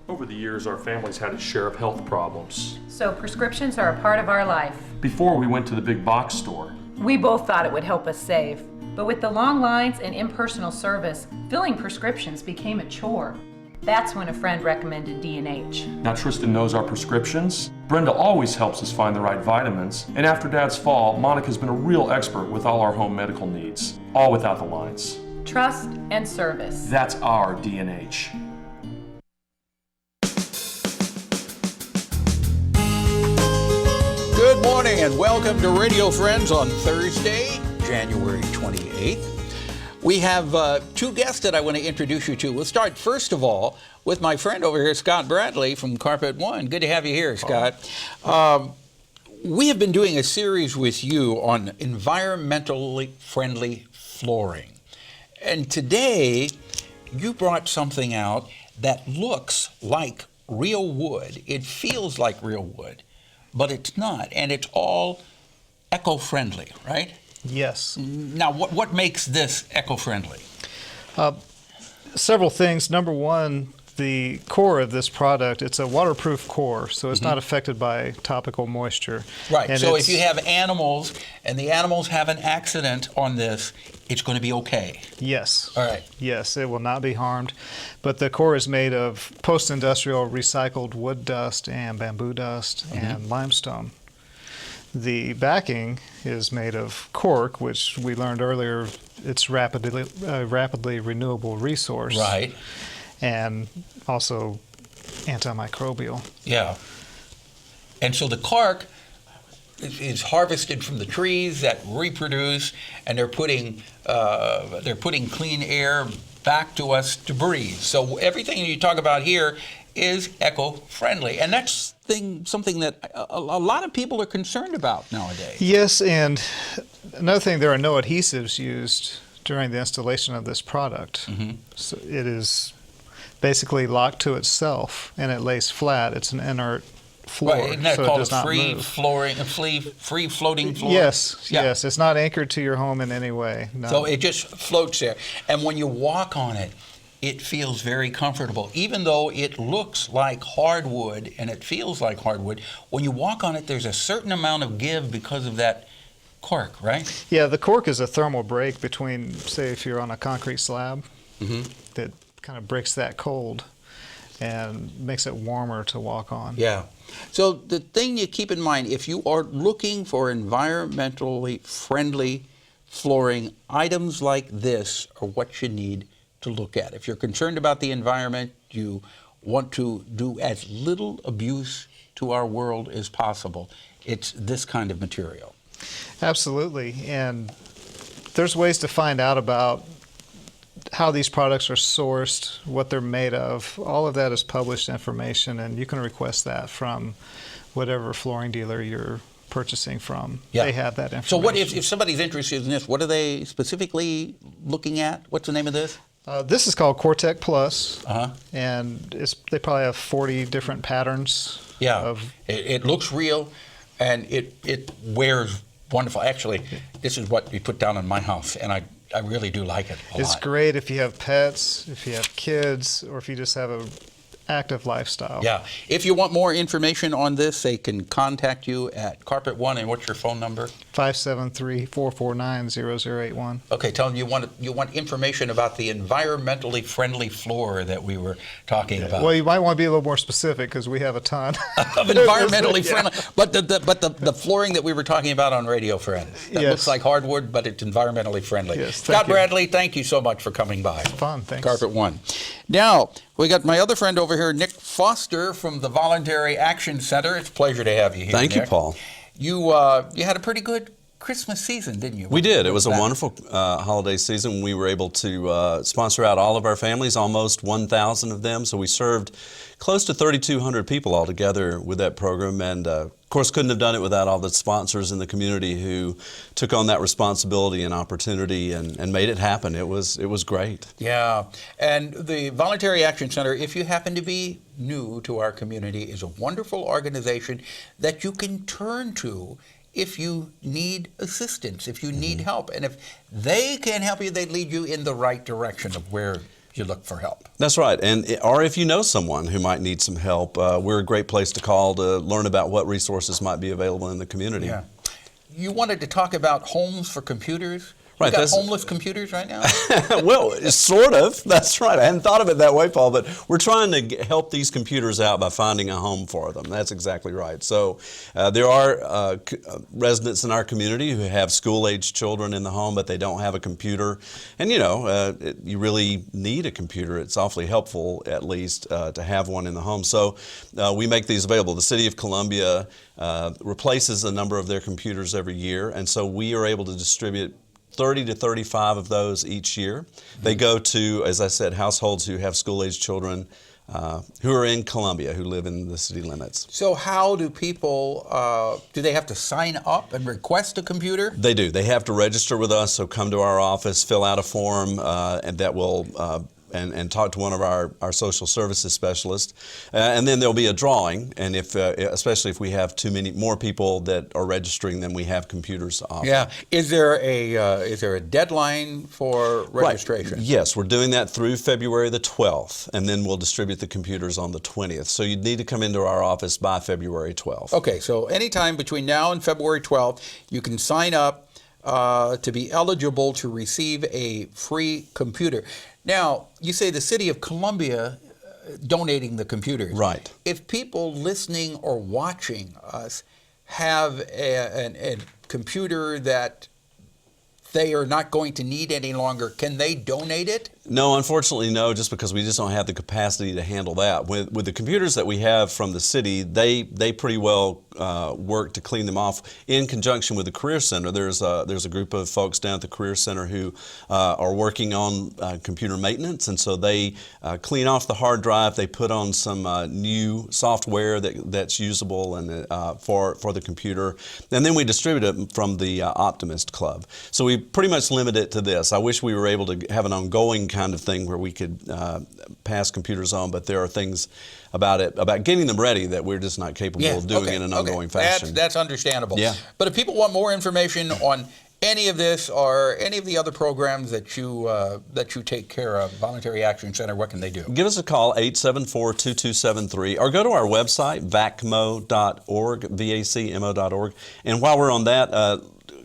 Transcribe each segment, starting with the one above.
Over the years, our family's had its share of health problems. So prescriptions are a part of our life. Before we went to the big box store. We both thought it would help us save. But with the long lines and impersonal service, filling prescriptions became a chore. That's when a friend recommended D&H. Now Tristan knows our prescriptions. Brenda always helps us find the right vitamins. And after Dad's fall, Monica's been a real expert with all our home medical needs. All without the lines. Trust and service. That's our D&H. Good morning and welcome to Radio Friends on Thursday, January 28th. We have two guests that I want to introduce you to. We'll start, first of all, with my friend over here, Scott Bradley from Carpet One. Good to have you here, Scott. We have been doing a series with you on environmentally friendly flooring. And today, you brought something out that looks like real wood. It feels like real wood, but it's not. And it's all eco-friendly, right? Yes. Now, what makes this eco-friendly? Several things. Number one, the core of this product, it's a waterproof core, so it's not affected by topical moisture. Right. And So if you have animals and the animals have an accident on this, it's going to be okay. Yes. All right. Yes, it will not be harmed. But the core is made of post-industrial recycled wood dust and bamboo dust and limestone. The backing is made of cork, which we learned earlier, it's rapidly renewable resource. Right. And also antimicrobial. Yeah. And so the cork is harvested from the trees that reproduce, and they're putting clean air back to us to breathe. So everything you talk about here is eco-friendly, and that's something that a lot of people are concerned about nowadays. Yes, and another thing, there are no adhesives used during the installation of this product. So it is basically locked to itself, and it lays flat. It's an inert floor, Right, isn't that so it called does a not free move. free floating floor? Yes, Yeah. yes. It's not anchored to your home in any way. No. So it just floats there, and when you walk on it, it feels very comfortable. Even though it looks like hardwood and it feels like hardwood, when you walk on it, there's a certain amount of give because of that cork, right? Yeah, the cork is a thermal break between, say, if you're on a concrete slab, that kind of breaks that cold and makes it warmer to walk on. Yeah. So the thing you keep in mind, if you are looking for environmentally friendly flooring, items like this are what you need to look at. If you're concerned about the environment, you want to do as little abuse to our world as possible, it's this kind of material. Absolutely. And there's ways to find out about how these products are sourced, what they're made of. All of that is published information, and you can request that from whatever flooring dealer you're purchasing from. Yeah. They have that information. So what if somebody's interested in this, what are they specifically looking at? What's the name of this? This is called Cortec Plus, and they probably have 40 different patterns. Yeah, it looks real, and it wears wonderful. Actually, this is what we put down in my house, and I really do like it a lot. It's great if you have pets, if you have kids, or if you just have a active lifestyle. Yeah. If you want more information on this, they can contact you at Carpet One. And what's your phone number? 573-449-0081. Okay, tell them you want information about the environmentally friendly floor that we were talking about. Well, you might want to be a little more specific because we have a ton of environmentally friendly, but the flooring that we were talking about on Radio Friends that looks like hardwood, but it's environmentally friendly. Yes, Scott Bradley, thank you so much for coming by. Fun, thanks. Carpet One. Now we got my other friend over here, Nick Foster from the Voluntary Action Center. It's a pleasure to have you here. Thank you, Nick. Paul. You had a pretty good Christmas season, didn't you? We did. It was a wonderful holiday season. We were able to sponsor out all of our families, almost 1,000 of them. So we served close to 3,200 people altogether with that program. And of course, couldn't have done it without all the sponsors in the community who took on that responsibility and opportunity and made it happen. It was great. Yeah. And the Voluntary Action Center, if you happen to be new to our community, is a wonderful organization that you can turn to if you need assistance, if you need help. And if they can't help you, they lead you in the right direction of where you look for help. That's right. Or if you know someone who might need some help, we're a great place to call to learn about what resources might be available in the community. Yeah. You wanted to talk about homes for computers? Right, You got homeless computers right now? Well, sort of. That's right. I hadn't thought of it that way, Paul, but we're trying to help these computers out by finding a home for them. That's exactly right. So there are residents in our community who have school-aged children in the home, but they don't have a computer. And, you really need a computer. It's awfully helpful, at least, to have one in the home. So we make these available. The City of Columbia replaces a number of their computers every year, and so we are able to distribute 30 to 35 of those each year. They go to, as I said, households who have school-aged children who are in Columbia, who live in the city limits. So how do people, do they have to sign up and request a computer? They do. They have to register with us, so come to our office, fill out a form, and that will and talk to one of our social services specialists, and then there'll be a drawing. And if, especially if we have more people that are registering than we have computers to offer. Yeah. Is there a deadline for registration? Right. Yes, we're doing that through February the 12th, and then we'll distribute the computers on the 20th. So you'd need to come into our office by February 12th. Okay. So anytime between now and February 12th, you can sign up to be eligible to receive a free computer. Now, you say the City of Columbia donating the computers. Right. If people listening or watching us have a computer that they are not going to need any longer, can they donate it? No, unfortunately, no, just because we just don't have the capacity to handle that. With the computers that we have from the city, they pretty well work to clean them off in conjunction with the Career Center. There's a group of folks down at the Career Center who are working on computer maintenance, and so they clean off the hard drive. They put on some new software that's usable and for the computer, and then we distribute it from the Optimist Club. So we pretty much limit it to this. I wish we were able to have an ongoing kind of thing where we could pass computers on, but there are things about getting them ready that we're just not capable of doing in an ongoing fashion. That's understandable. Yeah. But if people want more information on any of this or any of the other programs that you take care of, Voluntary Action Center, what can they do? Give us a call, 874-2273, or go to our website, vacmo.org, vacmo.org. And while we're on that,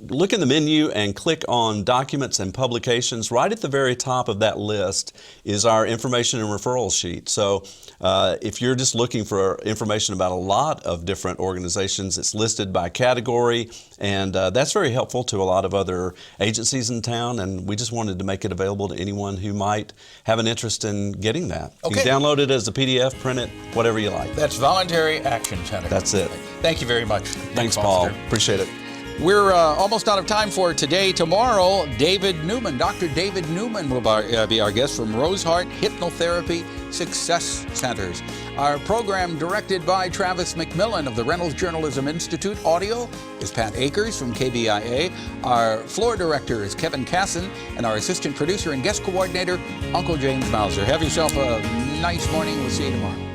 look in the menu and click on Documents and Publications. Right at the very top of that list is our information and referral sheet. So if you're just looking for information about a lot of different organizations, it's listed by category, and that's very helpful to a lot of other agencies in town, and we just wanted to make it available to anyone who might have an interest in getting that. Okay. You can download it as a PDF, print it, whatever you like. That's Voluntary Action Center. That's it. Thank you very much. Thanks, Paul. Appreciate it. We're almost out of time for today. Tomorrow, David Newman, Dr. David Newman will be our guest from Roseheart Hypnotherapy Success Centers. Our program directed by Travis McMillan of the Reynolds Journalism Institute. Audio is Pat Akers from KBIA. Our floor director is Kevin Casson, and our assistant producer and guest coordinator, Uncle James Mauser. Have yourself a nice morning. We'll see you tomorrow.